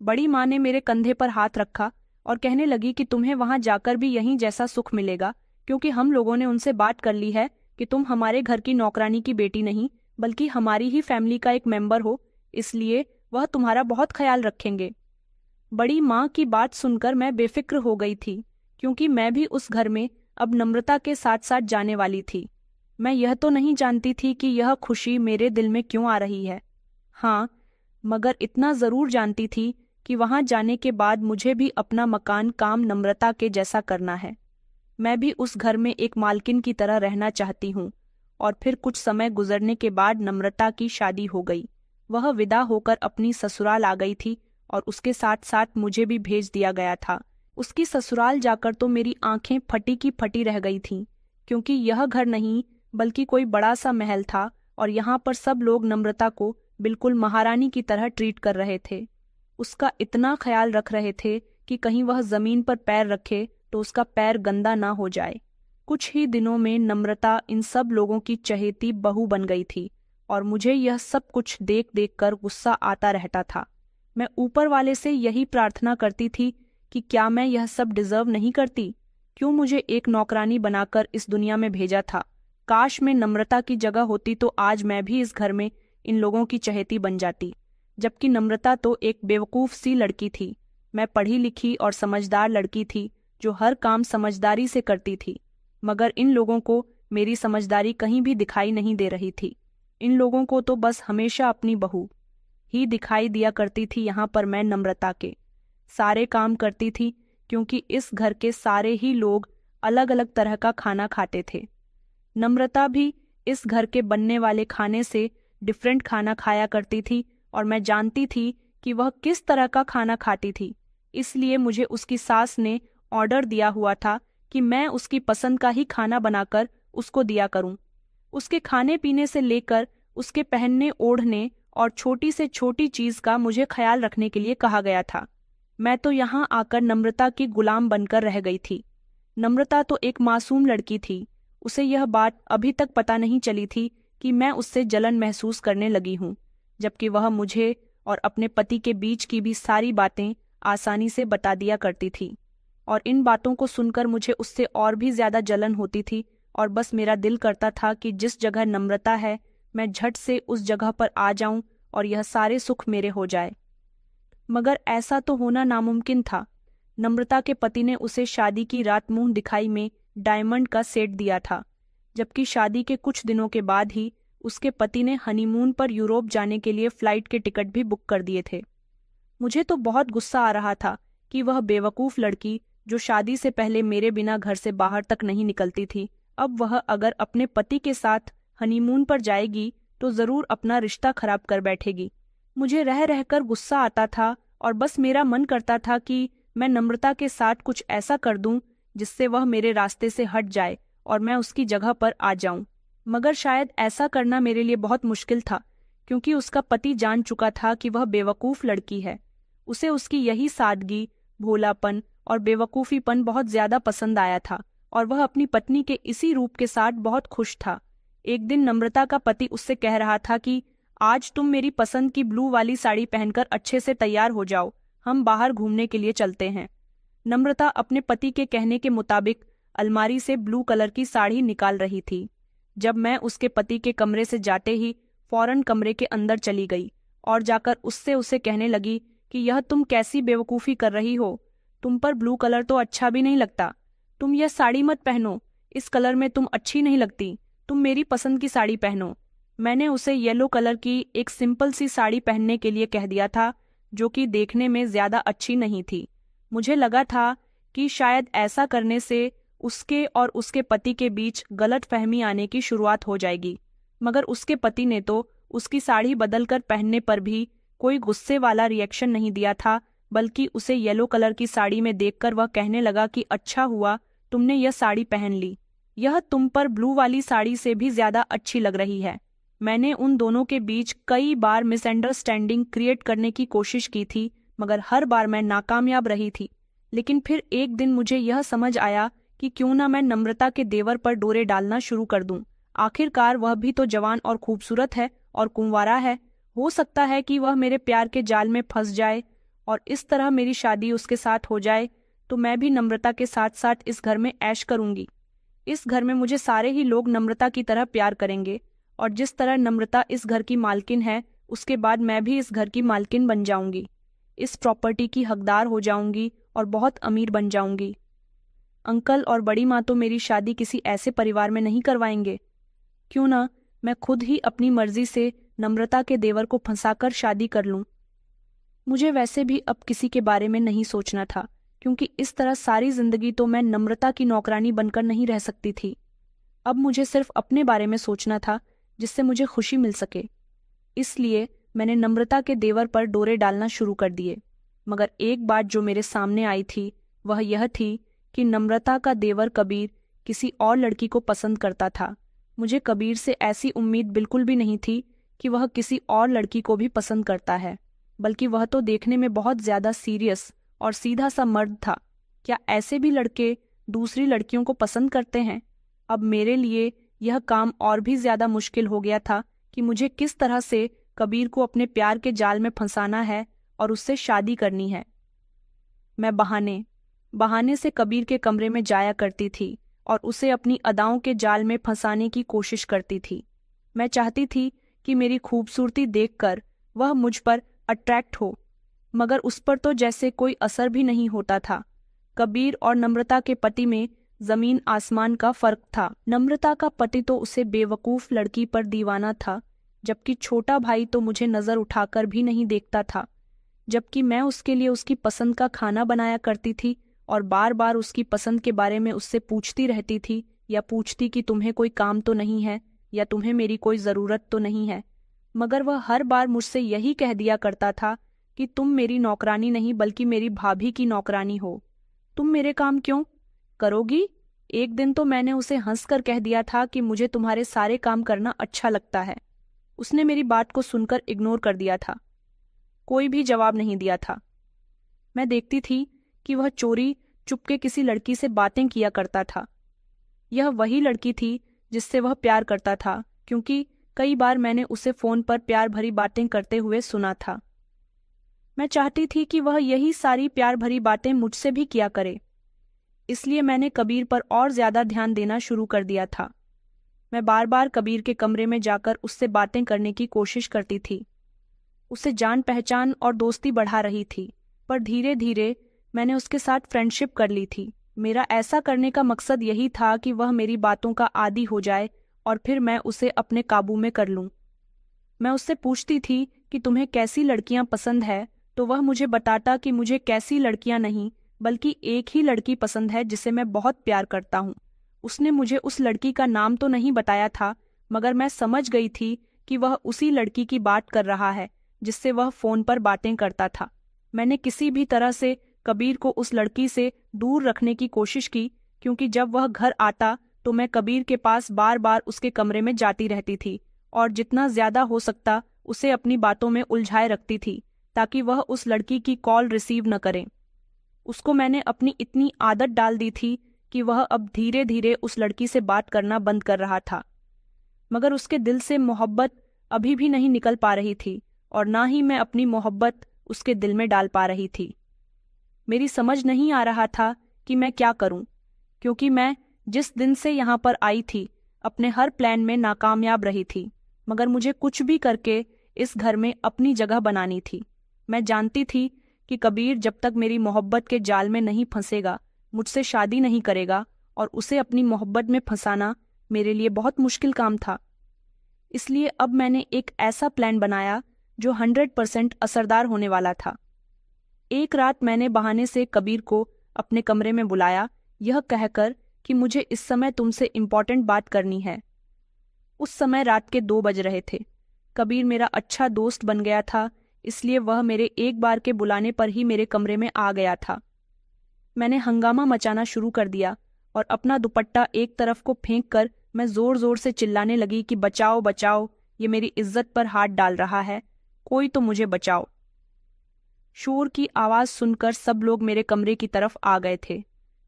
बड़ी माँ ने मेरे कंधे पर हाथ रखा और कहने लगी कि तुम्हें वहाँ जाकर भी यहीं जैसा सुख मिलेगा, क्योंकि हम लोगों ने उनसे बात कर ली है कि तुम हमारे घर की नौकरानी की बेटी नहीं बल्कि हमारी ही फैमिली का एक मेंबर हो, इसलिए वह तुम्हारा बहुत ख्याल रखेंगे। बड़ी माँ की बात सुनकर मैं बेफिक्र हो गई थी, क्योंकि मैं भी उस घर में अब नम्रता के साथ साथ जाने वाली थी। मैं यह तो नहीं जानती थी कि यह खुशी मेरे दिल में क्यों आ रही है। हाँ, मगर इतना ज़रूर जानती थी कि वहाँ जाने के बाद मुझे भी अपना मकान काम नम्रता के जैसा करना है। मैं भी उस घर में एक मालकिन की तरह रहना चाहती हूँ। और फिर कुछ समय गुजरने के बाद नम्रता की शादी हो गई। वह विदा होकर अपनी ससुराल आ गई थी और उसके साथ साथ मुझे भी भेज दिया गया था। उसकी ससुराल जाकर तो मेरी आंखें फटी की फटी रह गई थीं, क्योंकि यह घर नहीं बल्कि कोई बड़ा सा महल था और यहाँ पर सब लोग नम्रता को बिल्कुल महारानी की तरह ट्रीट कर रहे थे। उसका इतना ख्याल रख रहे थे कि कहीं वह जमीन पर पैर रखे तो उसका पैर गंदा ना हो जाए। कुछ ही दिनों में नम्रता इन सब लोगों की चहेती बहू बन गई थी और मुझे यह सब कुछ देख देख कर गुस्सा आता रहता था। मैं ऊपर वाले से यही प्रार्थना करती थी कि क्या मैं यह सब डिजर्व नहीं करती? क्यों मुझे एक नौकरानी बनाकर इस दुनिया में भेजा था? काश मैं नम्रता की जगह होती तो आज मैं भी इस घर में इन लोगों की चहेती बन जाती। जबकि नम्रता तो एक बेवकूफ़ सी लड़की थी। मैं पढ़ी लिखी और समझदार लड़की थी जो हर काम समझदारी से करती थी, मगर इन लोगों को मेरी समझदारी कहीं भी दिखाई नहीं दे रही थी। इन लोगों को तो बस हमेशा अपनी बहू ही दिखाई दिया करती थी। यहाँ पर मैं नम्रता के सारे काम करती थी, क्योंकि इस घर के सारे ही लोग अलग अलग तरह का खाना खाते थे। नम्रता भी इस घर के बनने वाले खाने से डिफरेंट खाना खाया करती थी और मैं जानती थी कि वह किस तरह का खाना खाती थी। इसलिए मुझे उसकी सास ने ऑर्डर दिया हुआ था कि मैं उसकी पसंद का ही खाना बनाकर उसको दिया करूं। उसके खाने पीने से लेकर उसके पहनने ओढ़ने और छोटी से छोटी चीज का मुझे ख्याल रखने के लिए कहा गया था। मैं तो यहाँ आकर नम्रता की गुलाम बनकर रह गई थी। नम्रता तो एक मासूम लड़की थी। उसे यह बात अभी तक पता नहीं चली थी कि मैं उससे जलन महसूस करने लगी हूँ, जबकि वह मुझे और अपने पति के बीच की भी सारी बातें आसानी से बता दिया करती थी। और इन बातों को सुनकर मुझे उससे और भी ज्यादा जलन होती थी और बस मेरा दिल करता था कि जिस जगह नम्रता है मैं झट से उस जगह पर आ जाऊं और यह सारे सुख मेरे हो जाए। मगर ऐसा तो होना नामुमकिन था। नम्रता के पति ने उसे शादी की रात मुंह दिखाई में डायमंड का सेट दिया था, जबकि शादी के कुछ दिनों के बाद ही उसके पति ने हनीमून पर यूरोप जाने के लिए फ्लाइट के टिकट भी बुक कर दिए थे। मुझे तो बहुत गुस्सा आ रहा था कि वह बेवकूफ लड़की जो शादी से पहले मेरे बिना घर से बाहर तक नहीं निकलती थी, अब वह अगर अपने पति के साथ हनीमून पर जाएगी तो जरूर अपना रिश्ता खराब कर बैठेगी। मुझे रह रहकर गुस्सा आता था और बस मेरा मन करता था कि मैं नम्रता के साथ कुछ ऐसा कर दूं जिससे वह मेरे रास्ते से हट जाए और मैं उसकी जगह पर आ जाऊं। मगर शायद ऐसा करना मेरे लिए बहुत मुश्किल था, क्योंकि उसका पति जान चुका था कि वह बेवकूफ लड़की है। उसे उसकी यही सादगी, भोलापन और बेवकूफीपन बहुत ज्यादा पसंद आया था और वह अपनी पत्नी के इसी रूप के साथ बहुत खुश था। एक दिन नम्रता का पति उससे कह रहा था कि आज तुम मेरी पसंद की ब्लू वाली साड़ी पहनकर अच्छे से तैयार हो जाओ, हम बाहर घूमने के लिए चलते हैं। नम्रता अपने पति के कहने के मुताबिक अलमारी से ब्लू कलर की साड़ी निकाल रही थी। जब मैं उसके पति के कमरे से जाते ही फौरन कमरे के अंदर चली गई और जाकर उससे उसे कहने लगी कि यह तुम कैसी बेवकूफ़ी कर रही हो, तुम पर ब्लू कलर तो अच्छा भी नहीं लगता, तुम यह साड़ी मत पहनो, इस कलर में तुम अच्छी नहीं लगती, तुम मेरी पसंद की साड़ी पहनो। मैंने उसे येलो कलर की एक सिंपल सी साड़ी पहनने के लिए कह दिया था, जो कि देखने में ज्यादा अच्छी नहीं थी। मुझे लगा था कि शायद ऐसा करने से उसके और उसके पति के बीच गलत फहमी आने की शुरुआत हो जाएगी, मगर उसके पति ने तो उसकी साड़ी बदलकर पहनने पर भी कोई गुस्से वाला रिएक्शन नहीं दिया था, बल्कि उसे येलो कलर की साड़ी में देखकर वह कहने लगा कि अच्छा हुआ तुमने यह साड़ी पहन ली, यह तुम पर ब्लू वाली साड़ी से भी ज्यादा अच्छी लग रही है। मैंने उन दोनों के बीच कई बार मिसअंडरस्टैंडिंग क्रिएट करने की कोशिश की थी, मगर हर बार मैं नाकामयाब रही थी। लेकिन फिर एक दिन मुझे यह समझ आया कि क्यों ना मैं नम्रता के देवर पर डोरे डालना शुरू कर दूं। आखिरकार वह भी तो जवान और खूबसूरत है और कुंवारा है, हो सकता है कि वह मेरे प्यार के जाल में फंस जाए और इस तरह मेरी शादी उसके साथ हो जाए, तो मैं भी नम्रता के साथ साथ इस घर में ऐश करूंगी। इस घर में मुझे सारे ही लोग नम्रता की तरह प्यार करेंगे और जिस तरह नम्रता इस घर की मालकिन है, उसके बाद मैं भी इस घर की मालकिन बन जाऊंगी, इस प्रॉपर्टी की हकदार हो जाऊंगी और बहुत अमीर बन जाऊंगी। अंकल और बड़ी माँ तो मेरी शादी किसी ऐसे परिवार में नहीं करवाएंगे। क्यों ना मैं खुद ही अपनी मर्जी से नम्रता के देवर को फंसाकर शादी कर लूं। मुझे वैसे भी अब किसी के बारे में नहीं सोचना था, क्योंकि इस तरह सारी जिंदगी तो मैं नम्रता की नौकरानी बनकर नहीं रह सकती थी। अब मुझे सिर्फ अपने बारे में सोचना था जिससे मुझे खुशी मिल सके। इसलिए मैंने नम्रता के देवर पर डोरे डालना शुरू कर दिए। मगर एक बात जो मेरे सामने आई थी वह यह थी कि नम्रता का देवर कबीर किसी और लड़की को पसंद करता था। मुझे कबीर से ऐसी उम्मीद बिल्कुल भी नहीं थी कि वह किसी और लड़की को भी पसंद करता है, बल्कि वह तो देखने में बहुत ज्यादा सीरियस और सीधा सा मर्द था। क्या ऐसे भी लड़के दूसरी लड़कियों को पसंद करते हैं? अब मेरे लिए यह काम और भी ज्यादा मुश्किल हो गया था कि मुझे किस तरह से कबीर को अपने प्यार के जाल में फंसाना है और उससे शादी करनी है। मैं बहाने से कबीर के कमरे में जाया करती थी और उसे अपनी अदाओं के जाल में फंसाने की कोशिश करती थी। मैं चाहती थी कि मेरी खूबसूरती देखकर वह मुझ पर अट्रैक्ट हो, मगर उस पर तो जैसे कोई असर भी नहीं होता था। कबीर और नम्रता के पति में जमीन आसमान का फर्क था। नम्रता का पति तो उसे बेवकूफ लड़की पर दीवाना था, जबकि छोटा भाई तो मुझे नजर उठाकर भी नहीं देखता था, जबकि मैं उसके लिए उसकी पसंद का खाना बनाया करती थी और बार बार उसकी पसंद के बारे में उससे पूछती रहती थी, या पूछती कि तुम्हें कोई काम तो नहीं है या तुम्हें मेरी कोई ज़रूरत तो नहीं है। मगर वह हर बार मुझसे यही कह दिया करता था कि तुम मेरी नौकरानी नहीं बल्कि मेरी भाभी की नौकरानी हो। तुम मेरे काम क्यों करोगी? एक दिन तो मैंने उसे हंसकर कह दिया था कि मुझे तुम्हारे सारे काम करना अच्छा लगता है। उसने मेरी बात को सुनकर इग्नोर कर दिया था, कोई भी जवाब नहीं दिया था। मैं देखती थी कि वह चोरी चुपके किसी लड़की से बातें किया करता था। यह वही लड़की थी जिससे वह प्यार करता था, क्योंकि कई बार मैंने उसे फोन पर प्यार भरी बातें करते हुए सुना था। मैं चाहती थी कि वह यही सारी प्यार भरी बातें मुझसे भी किया करे, इसलिए मैंने कबीर पर और ज्यादा ध्यान देना शुरू कर दिया था। मैं बार बार कबीर के कमरे में जाकर उससे बातें करने की कोशिश करती थी। उससे जान पहचान और दोस्ती बढ़ा रही थी, पर धीरे धीरे मैंने उसके साथ फ्रेंडशिप कर ली थी। मेरा ऐसा करने का मकसद यही था कि वह मेरी बातों का आदी हो जाए और फिर मैं उसे अपने काबू में कर लूं। मैं उससे पूछती थी कि तुम्हें कैसी लड़कियां पसंद है, तो वह मुझे बताता कि मुझे कैसी लड़कियां नहीं बल्कि एक ही लड़की पसंद है जिसे मैं बहुत प्यार करता हूँ। उसने मुझे उस लड़की का नाम तो नहीं बताया था, मगर मैं समझ गई थी कि वह उसी लड़की की बात कर रहा है जिससे वह फोन पर बातें करता था। मैंने किसी भी तरह से कबीर को उस लड़की से दूर रखने की कोशिश की, क्योंकि जब वह घर आता तो मैं कबीर के पास बार बार उसके कमरे में जाती रहती थी और जितना ज्यादा हो सकता उसे अपनी बातों में उलझाए रखती थी ताकि वह उस लड़की की कॉल रिसीव न करे। उसको मैंने अपनी इतनी आदत डाल दी थी कि वह अब धीरे धीरे उस लड़की से बात करना बंद कर रहा था, मगर उसके दिल से मोहब्बत अभी भी नहीं निकल पा रही थी और ना ही मैं अपनी मोहब्बत उसके दिल में डाल पा रही थी। मेरी समझ नहीं आ रहा था कि मैं क्या करूं, क्योंकि मैं जिस दिन से यहाँ पर आई थी अपने हर प्लान में नाकामयाब रही थी, मगर मुझे कुछ भी करके इस घर में अपनी जगह बनानी थी। मैं जानती थी कि कबीर जब तक मेरी मोहब्बत के जाल में नहीं फंसेगा मुझसे शादी नहीं करेगा, और उसे अपनी मोहब्बत में फंसाना मेरे लिए बहुत मुश्किल काम था। इसलिए अब मैंने एक ऐसा प्लान बनाया जो 100% असरदार होने वाला था। एक रात मैंने बहाने से कबीर को अपने कमरे में बुलाया, यह कहकर कि मुझे इस समय तुमसे इम्पोर्टेंट बात करनी है। उस समय रात के 2 बज रहे थे। कबीर मेरा अच्छा दोस्त बन गया था, इसलिए वह मेरे एक बार के बुलाने पर ही मेरे कमरे में आ गया था। मैंने हंगामा मचाना शुरू कर दिया और अपना दुपट्टा एक तरफ को फेंक कर मैं जोर जोर से चिल्लाने लगी कि बचाओ बचाओ, ये मेरी इज्जत पर हाथ डाल रहा है, कोई तो मुझे बचाओ। शोर की आवाज सुनकर सब लोग मेरे कमरे की तरफ आ गए थे।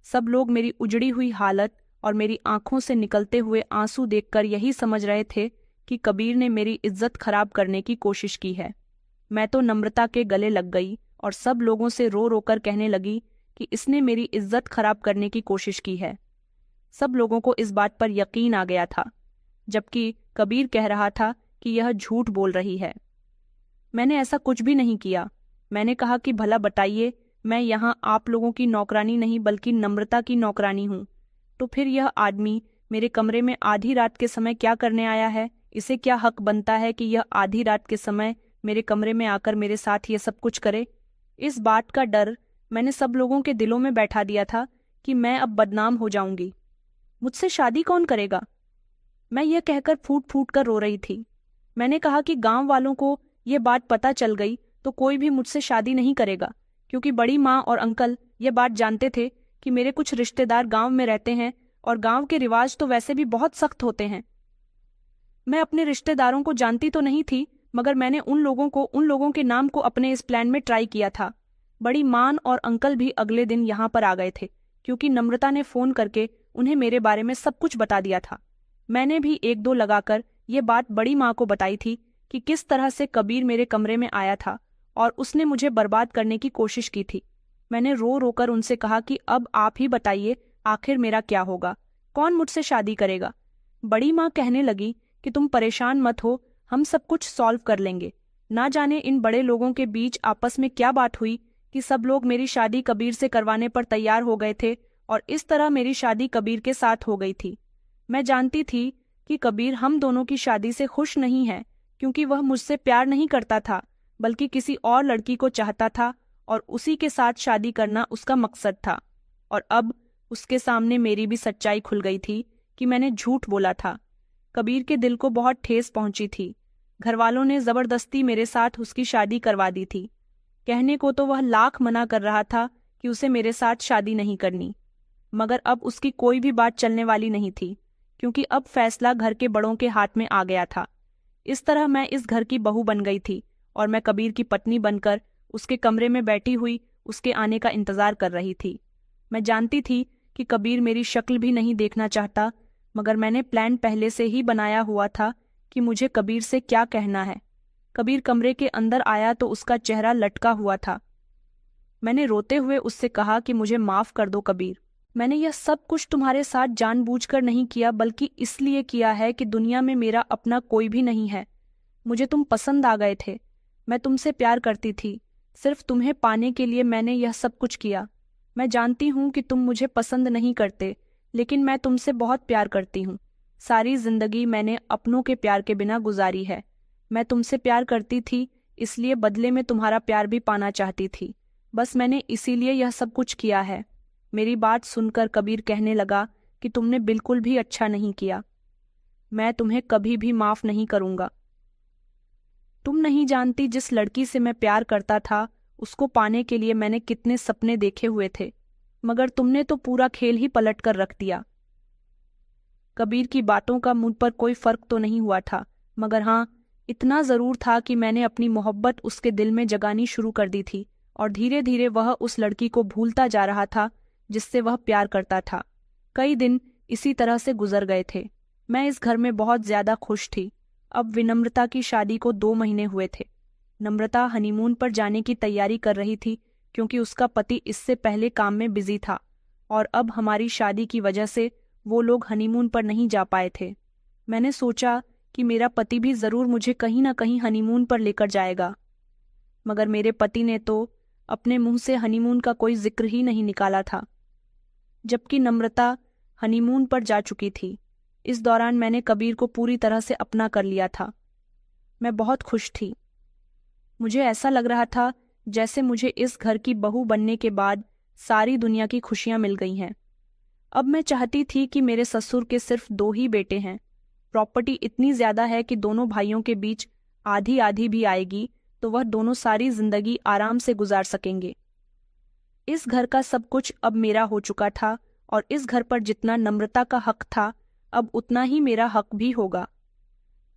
सब लोग मेरी उजड़ी हुई हालत और मेरी आंखों से निकलते हुए आंसू देखकर यही समझ रहे थे कि कबीर ने मेरी इज्जत खराब करने की कोशिश की है। मैं तो नम्रता के गले लग गई और सब लोगों से रो रो कर कहने लगी कि इसने मेरी इज्जत खराब करने की कोशिश की है। सब लोगों को इस बात पर यकीन आ गया था, जबकि कबीर कह रहा था कि यह झूठ बोल रही है। मैंने ऐसा कुछ भी नहीं किया। मैंने कहा कि भला बताइए, मैं यहाँ आप लोगों की नौकरानी नहीं बल्कि नम्रता की नौकरानी हूँ, तो फिर यह आदमी मेरे कमरे में आधी रात के समय क्या करने आया है? इसे क्या हक बनता है कि यह आधी रात के समय मेरे कमरे में आकर मेरे साथ ये सब कुछ करे? इस बात का डर मैंने सब लोगों के दिलों में बैठा दिया था कि मैं अब बदनाम हो जाऊंगी। मुझसे शादी कौन करेगा? मैं यह कहकर फूट फूट कर रो रही थी। मैंने कहा कि गांव वालों को यह बात पता चल गई तो कोई भी मुझसे शादी नहीं करेगा, क्योंकि बड़ी माँ और अंकल ये बात जानते थे कि मेरे कुछ रिश्तेदार गांव में रहते हैं और गांव के रिवाज तो वैसे भी बहुत सख्त होते हैं। मैं अपने रिश्तेदारों को जानती तो नहीं थी, मगर मैंने उन लोगों के नाम को अपने इस प्लान में ट्राई किया था। बड़ी मान और अंकल भी अगले दिन यहाँ पर आ गए थे, क्योंकि नम्रता ने फोन करके उन्हें मेरे बारे में सब कुछ बता दिया था। मैंने भी 1-2 लगाकर ये बात बड़ी माँ को बताई थी कि किस तरह से कबीर मेरे कमरे में आया था और उसने मुझे बर्बाद करने की कोशिश की थी। मैंने रो रो कर उनसे कहा कि अब आप ही बताइए, आखिर मेरा क्या होगा, कौन मुझसे शादी करेगा? बड़ी माँ कहने लगी कि तुम परेशान मत हो, हम सब कुछ सॉल्व कर लेंगे। ना जाने इन बड़े लोगों के बीच आपस में क्या बात हुई कि सब लोग मेरी शादी कबीर से करवाने पर तैयार हो गए थे और इस तरह मेरी शादी कबीर के साथ हो गई थी। मैं जानती थी कि कबीर हम दोनों की शादी से खुश नहीं है, क्योंकि वह मुझसे प्यार नहीं करता था बल्कि किसी और लड़की को चाहता था और उसी के साथ शादी करना उसका मकसद था। और अब उसके सामने मेरी भी सच्चाई खुल गई थी कि मैंने झूठ बोला था। कबीर के दिल को बहुत ठेस पहुंची थी। घरवालों ने जबरदस्ती मेरे साथ उसकी शादी करवा दी थी। कहने को तो वह लाख मना कर रहा था कि उसे मेरे साथ शादी नहीं करनी, मगर अब उसकी कोई भी बात चलने वाली नहीं थी, क्योंकि अब फैसला घर के बड़ों के हाथ में आ गया था। इस तरह मैं इस घर की बहू बन गई थी और मैं कबीर की पत्नी बनकर उसके कमरे में बैठी हुई उसके आने का इंतजार कर रही थी। मैं जानती थी कि कबीर मेरी शक्ल भी नहीं देखना चाहता, मगर मैंने प्लान पहले से ही बनाया हुआ था कि मुझे कबीर से क्या कहना है। कबीर कमरे के अंदर आया तो उसका चेहरा लटका हुआ था। मैंने रोते हुए उससे कहा कि मुझे माफ कर दो कबीर, मैंने यह सब कुछ तुम्हारे साथ जानबूझकर नहीं किया, बल्कि इसलिए किया है कि दुनिया में मेरा अपना कोई भी नहीं है। मुझे तुम पसंद आ गए थे, मैं तुमसे प्यार करती थी, सिर्फ तुम्हें पाने के लिए मैंने यह सब कुछ किया। मैं जानती हूँ कि तुम मुझे पसंद नहीं करते, लेकिन मैं तुमसे बहुत प्यार करती हूँ। सारी जिंदगी मैंने अपनों के प्यार के बिना गुजारी है। मैं तुमसे प्यार करती थी, इसलिए बदले में तुम्हारा प्यार भी पाना चाहती थी। बस मैंने इसीलिए यह सब कुछ किया है। मेरी बात सुनकर कबीर कहने लगा कि तुमने बिल्कुल भी अच्छा नहीं किया। मैं तुम्हें कभी भी माफ नहीं करूंगा। तुम नहीं जानती जिस लड़की से मैं प्यार करता था, उसको पाने के लिए मैंने कितने सपने देखे हुए थे, मगर तुमने तो पूरा खेल ही पलट कर रख दिया। कबीर की बातों का मुझ पर कोई फर्क तो नहीं हुआ था, मगर हाँ, इतना जरूर था कि मैंने अपनी मोहब्बत उसके दिल में जगानी शुरू कर दी थी और धीरे धीरे वह उस लड़की को भूलता जा रहा था जिससे वह प्यार करता था। कई दिन इसी तरह से गुजर गए थे। मैं इस घर में बहुत ज्यादा खुश थी। अब विनम्रता की शादी को 2 महीने हुए थे। नम्रता हनीमून पर जाने की तैयारी कर रही थी, क्योंकि उसका पति इससे पहले काम में बिजी था और अब हमारी शादी की वजह से वो लोग हनीमून पर नहीं जा पाए थे। मैंने सोचा कि मेरा पति भी जरूर मुझे कहीं ना कहीं हनीमून पर लेकर जाएगा, मगर मेरे पति ने तो अपने मुंह से हनीमून का कोई जिक्र ही नहीं निकाला था, जबकि नम्रता हनीमून पर जा चुकी थी। इस दौरान मैंने कबीर को पूरी तरह से अपना कर लिया था। मैं बहुत खुश थी। मुझे ऐसा लग रहा था जैसे मुझे इस घर की बहू बनने के बाद सारी दुनिया की खुशियां मिल गई हैं। अब मैं चाहती थी कि मेरे ससुर के सिर्फ 2 ही बेटे हैं। प्रॉपर्टी इतनी ज्यादा है कि दोनों भाइयों के बीच आधी आधी भी आएगी तो वह दोनों सारी जिंदगी आराम से गुजार सकेंगे। इस घर का सब कुछ अब मेरा हो चुका था और इस घर पर जितना नम्रता का हक था, अब उतना ही मेरा हक भी होगा।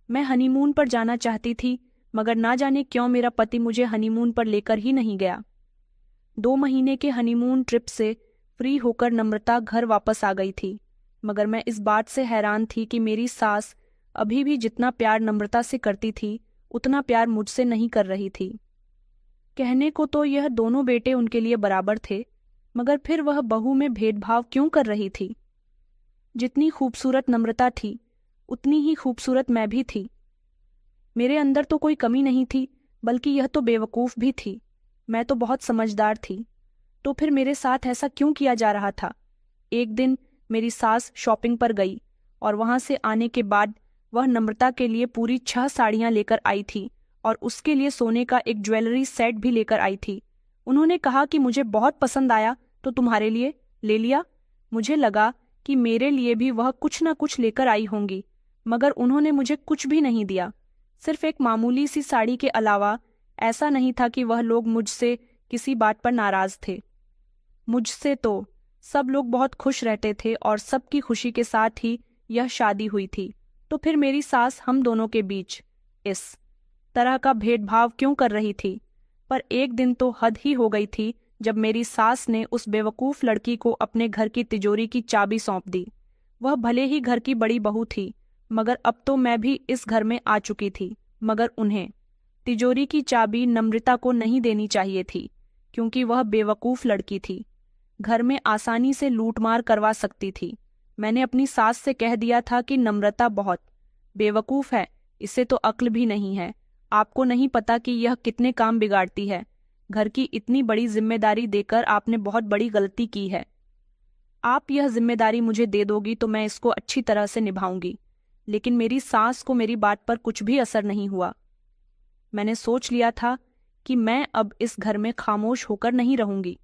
मैं हनीमून पर जाना चाहती थी, मगर ना जाने क्यों मेरा पति मुझे हनीमून पर लेकर ही नहीं गया। 2 महीने के हनीमून ट्रिप से फ्री होकर नम्रता घर वापस आ गई थी, मगर मैं इस बात से हैरान थी कि मेरी सास अभी भी जितना प्यार नम्रता से करती थी, उतना प्यार मुझसे नहीं कर रही थी। कहने को तो यह दोनों बेटे उनके लिए बराबर थे, मगर फिर वह बहू में भेदभाव क्यों कर रही थी? जितनी खूबसूरत नम्रता थी, उतनी ही खूबसूरत मैं भी थी। मेरे अंदर तो कोई कमी नहीं थी, बल्कि यह तो बेवकूफ़ भी थी। मैं तो बहुत समझदार थी, तो फिर मेरे साथ ऐसा क्यों किया जा रहा था? एक दिन मेरी सास शॉपिंग पर गई और वहां से आने के बाद वह नम्रता के लिए पूरी 6 साड़ियां लेकर आई थी और उसके लिए सोने का एक ज्वेलरी सेट भी लेकर आई थी। उन्होंने कहा कि मुझे बहुत पसंद आया तो तुम्हारे लिए ले लिया। मुझे लगा कि मेरे लिए भी वह कुछ न कुछ लेकर आई होंगी, मगर उन्होंने मुझे कुछ भी नहीं दिया, सिर्फ एक मामूली सी साड़ी के अलावा। ऐसा नहीं था कि वह लोग मुझसे किसी बात पर नाराज थे। मुझसे तो सब लोग बहुत खुश रहते थे और सबकी खुशी के साथ ही यह शादी हुई थी। तो फिर मेरी सास हम दोनों के बीच इस तरह का भेदभाव क्यों कर रही थी? पर एक दिन तो हद ही हो गई थी जब मेरी सास ने उस बेवकूफ़ लड़की को अपने घर की तिजोरी की चाबी सौंप दी। वह भले ही घर की बड़ी बहू थी, मगर अब तो मैं भी इस घर में आ चुकी थी। मगर उन्हें तिजोरी की चाबी नम्रता को नहीं देनी चाहिए थी, क्योंकि वह बेवकूफ़ लड़की थी, घर में आसानी से लूटमार करवा सकती थी। मैंने अपनी सास से कह दिया था कि नम्रता बहुत बेवकूफ़ है, इसे तो अक्ल भी नहीं है। आपको नहीं पता कि यह कितने काम बिगाड़ती है। घर की इतनी बड़ी जिम्मेदारी देकर आपने बहुत बड़ी गलती की है। आप यह जिम्मेदारी मुझे दे दोगी तो मैं इसको अच्छी तरह से निभाऊंगी। लेकिन मेरी सास को मेरी बात पर कुछ भी असर नहीं हुआ। मैंने सोच लिया था कि मैं अब इस घर में खामोश होकर नहीं रहूंगी।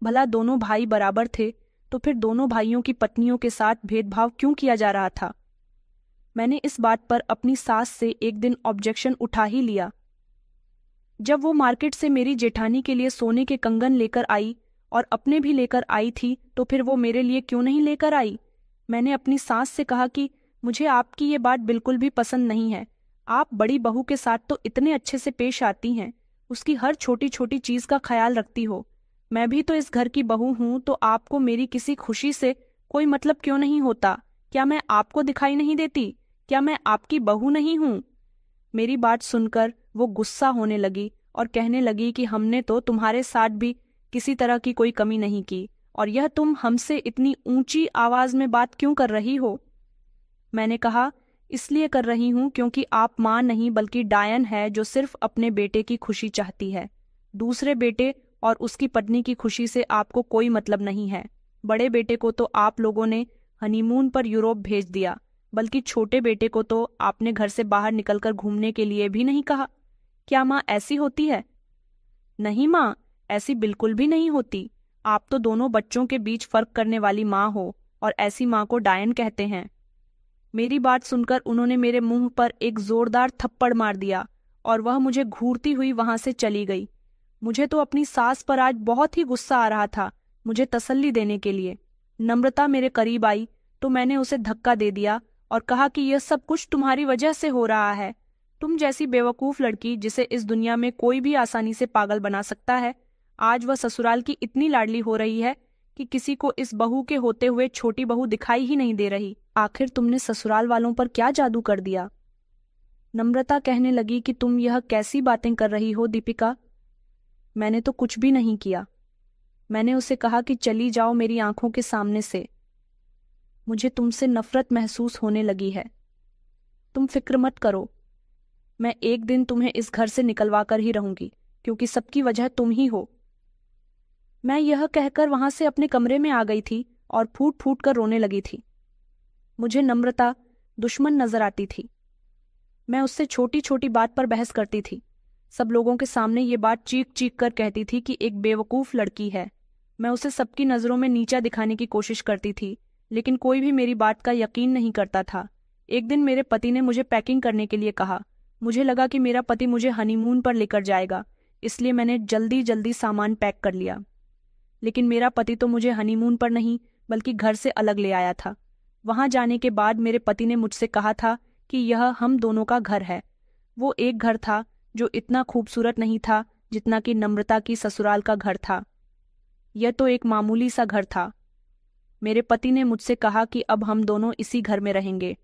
भला दोनों भाई बराबर थे, तो फिर दोनों भाइयों की पत्नियों के साथ भेदभाव क्यों किया जा रहा था? मैंने इस बात पर अपनी सास से एक दिन ऑब्जेक्शन उठा ही लिया। जब वो मार्केट से मेरी जेठानी के लिए सोने के कंगन लेकर आई और अपने भी लेकर आई थी, तो फिर वो मेरे लिए क्यों नहीं लेकर आई? मैंने अपनी सास से कहा कि मुझे आपकी ये बात बिल्कुल भी पसंद नहीं है। आप बड़ी बहू के साथ तो इतने अच्छे से पेश आती हैं, उसकी हर छोटी छोटी चीज का ख्याल रखती हो। मैं भी तो इस घर की बहू हूं, तो आपको मेरी किसी खुशी से कोई मतलब क्यों नहीं होता? क्या मैं आपको दिखाई नहीं देती? क्या मैं आपकी बहू नहीं हूं? मेरी बात सुनकर वो गुस्सा होने लगी और कहने लगी कि हमने तो तुम्हारे साथ भी किसी तरह की कोई कमी नहीं की, और यह तुम हमसे इतनी ऊंची आवाज में बात क्यों कर रही हो? मैंने कहा, इसलिए कर रही हूं क्योंकि आप माँ नहीं बल्कि डायन है, जो सिर्फ अपने बेटे की खुशी चाहती है। दूसरे बेटे और उसकी पत्नी की खुशी से आपको कोई मतलब नहीं है। बड़े बेटे को तो आप लोगों ने हनीमून पर यूरोप भेज दिया, बल्कि छोटे बेटे को तो आपने घर से बाहर निकलकर घूमने के लिए भी नहीं कहा। क्या माँ ऐसी होती है? नहीं माँ, ऐसी बिल्कुल भी नहीं होती। आप तो दोनों बच्चों के बीच फर्क करने वाली माँ हो, और ऐसी माँ को डायन कहते हैं। मेरी बात सुनकर उन्होंने मेरे मुंह पर एक जोरदार थप्पड़ मार दिया और वह मुझे घूरती हुई वहां से चली गई। मुझे तो अपनी सास पर आज बहुत ही गुस्सा आ रहा था। मुझे तसल्ली देने के लिए नम्रता मेरे करीब आई तो मैंने उसे धक्का दे दिया और कहा कि यह सब कुछ तुम्हारी वजह से हो रहा है। तुम जैसी बेवकूफ लड़की, जिसे इस दुनिया में कोई भी आसानी से पागल बना सकता है, आज वह ससुराल की इतनी लाडली हो रही है कि किसी को इस बहू के होते हुए छोटी बहू दिखाई ही नहीं दे रही। आखिर तुमने ससुराल वालों पर क्या जादू कर दिया? नम्रता कहने लगी कि तुम यह कैसी बातें कर रही हो दीपिका? मैंने तो कुछ भी नहीं किया। मैंने उसे कहा कि चली जाओ मेरी आंखों के सामने से। मुझे तुमसे नफरत महसूस होने लगी है। तुम फिक्र मत करो, मैं एक दिन तुम्हें इस घर से निकलवा कर ही रहूंगी, क्योंकि सबकी वजह तुम ही हो। मैं यह कहकर वहां से अपने कमरे में आ गई थी और फूट फूट कर रोने लगी थी। मुझे नम्रता दुश्मन नजर आती थी। मैं उससे छोटी छोटी बात पर बहस करती थी। सब लोगों के सामने ये बात चीख चीख कर कहती थी कि एक बेवकूफ लड़की है। मैं उसे सबकी नजरों में नीचा दिखाने की कोशिश करती थी, लेकिन कोई भी मेरी बात का यकीन नहीं करता था। एक दिन मेरे पति ने मुझे पैकिंग करने के लिए कहा। मुझे लगा कि मेरा पति मुझे हनीमून पर लेकर जाएगा, इसलिए मैंने जल्दी जल्दी सामान पैक कर लिया। लेकिन मेरा पति तो मुझे हनीमून पर नहीं बल्कि घर से अलग ले आया था। वहां जाने के बाद मेरे पति ने मुझसे कहा था कि यह हम दोनों का घर है। वो एक घर था जो इतना खूबसूरत नहीं था जितना कि नम्रता की ससुराल का घर था। यह तो एक मामूली सा घर था। मेरे पति ने मुझसे कहा कि अब हम दोनों इसी घर में रहेंगे।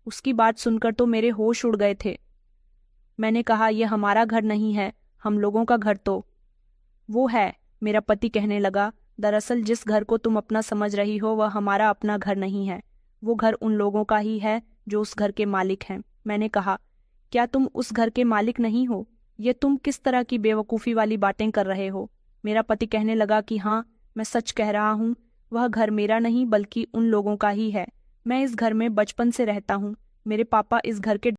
उसकी बात सुनकर तो मेरे होश उड़ गए थे। मैंने कहा, यह हमारा घर नहीं है, हम लोगों का घर तो वो है। मेरा पति कहने लगा, दरअसल जिस घर को तुम अपना समझ रही हो वह हमारा अपना घर नहीं है। वो घर उन लोगों का ही है जो उस घर के मालिक हैं। मैंने कहा, क्या तुम उस घर के मालिक नहीं हो? ये तुम किस तरह की बेवकूफ़ी वाली बातें कर रहे हो? मेरा पति कहने लगा कि हाँ, मैं सच कह रहा हूँ। वह घर मेरा नहीं बल्कि उन लोगों का ही है। मैं इस घर में बचपन से रहता हूँ। मेरे पापा इस घर के